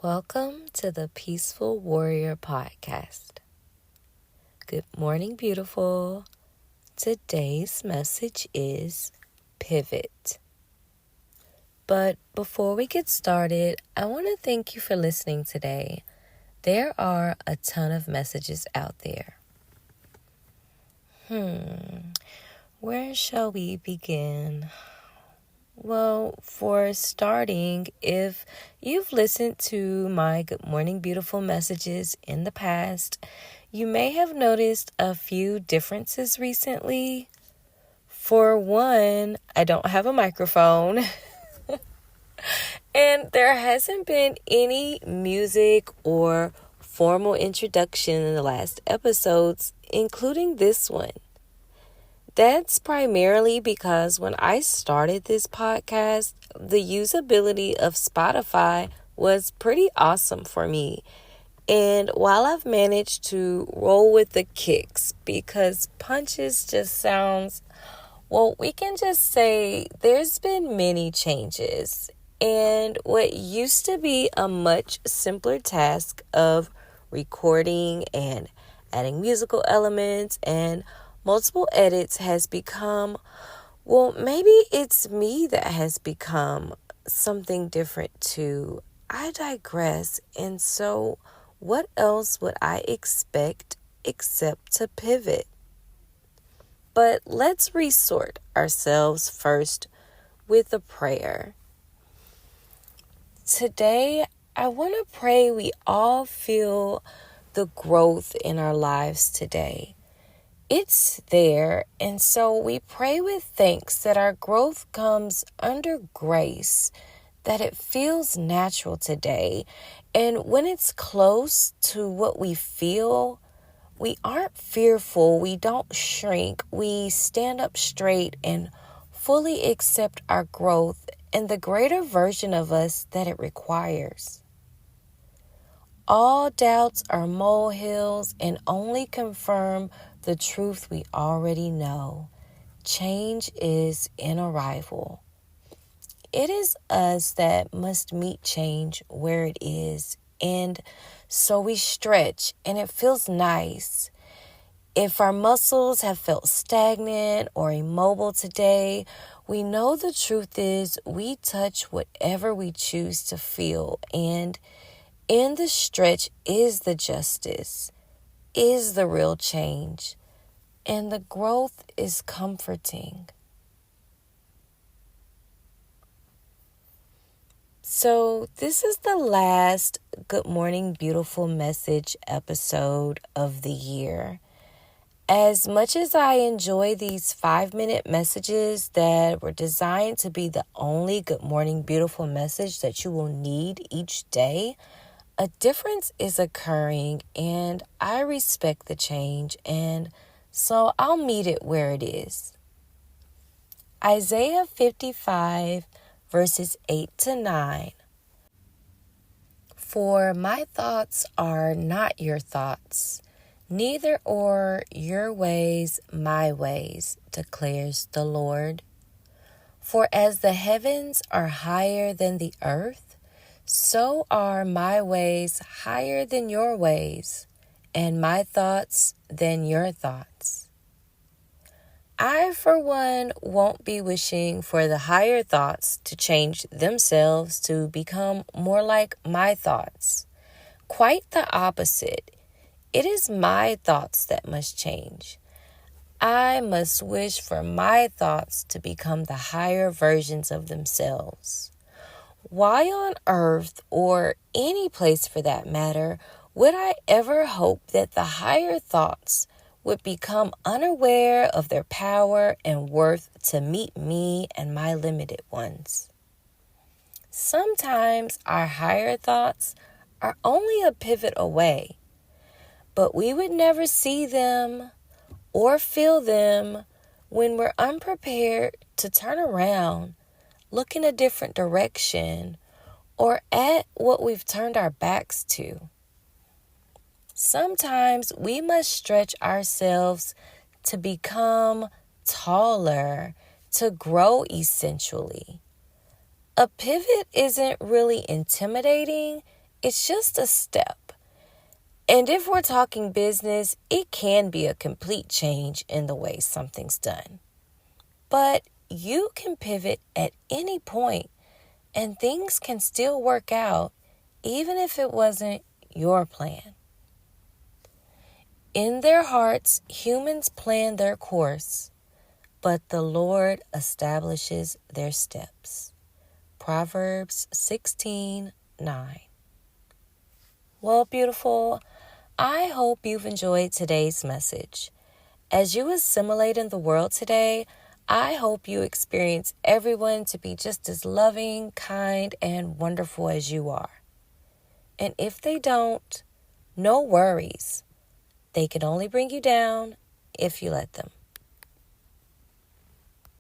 Welcome to the Peaceful Warrior Podcast. Good morning, beautiful. Today's message is pivot. But before we get started, I want to thank you for listening today. There are a ton of messages out there. Where shall we begin? Well, for starting, if you've listened to my Good Morning Beautiful messages in the past, you may have noticed a few differences recently. For one, I don't have a microphone, and there hasn't been any music or formal introduction in the last episodes, including this one. That's primarily because when I started this podcast, the usability of Spotify was pretty awesome for me. And while I've managed to roll with the kicks, because punches just sounds, well, we can just say there's been many changes. And what used to be a much simpler task of recording and adding musical elements and multiple edits has become, well, maybe it's me that has become something different too. I digress. And so what else would I expect except to pivot? But let's resort ourselves first with a prayer. Today, I want to pray we all feel the growth in our lives today. It's there, and so we pray with thanks that our growth comes under grace, that it feels natural today. And when it's close to what we feel, we aren't fearful, we don't shrink, we stand up straight and fully accept our growth and the greater version of us that it requires. All doubts are molehills and only confirm the truth we already know. Change is in arrival. It is us that must meet change where it is, and so we stretch and it feels nice. If our muscles have felt stagnant or immobile today, we know the truth is we touch whatever we choose to feel, and in the stretch is the justice, is the real change, and the growth is comforting. So this is the last Good Morning Beautiful message episode of the year. As much as I enjoy these 5-minute messages that were designed to be the only Good Morning Beautiful message that you will need each day, a difference is occurring, and I respect the change, and so I'll meet it where it is. Isaiah 55, verses 8-9. For my thoughts are not your thoughts, neither are your ways my ways, declares the Lord. For as the heavens are higher than the earth, so are my ways higher than your ways, and my thoughts than your thoughts. I, for one, won't be wishing for the higher thoughts to change themselves to become more like my thoughts. Quite the opposite. It is my thoughts that must change. I must wish for my thoughts to become the higher versions of themselves. Why on earth, or any place for that matter, would I ever hope that the higher thoughts would become unaware of their power and worth to meet me and my limited ones? Sometimes our higher thoughts are only a pivot away, but we would never see them or feel them when we're unprepared to turn around, look in a different direction, or at what we've turned our backs to. Sometimes we must stretch ourselves to become taller, to grow essentially. A pivot isn't really intimidating, It's just a step. And if we're talking business, it can be a complete change in the way something's done. But you can pivot at any point and things can still work out even if it wasn't your plan. In their hearts, humans plan their course, but the Lord establishes their steps. Proverbs 16:9. Well, beautiful, I hope you've enjoyed today's message. As you assimilate in the world today, I hope you experience everyone to be just as loving, kind, and wonderful as you are. And if they don't, no worries. They can only bring you down if you let them.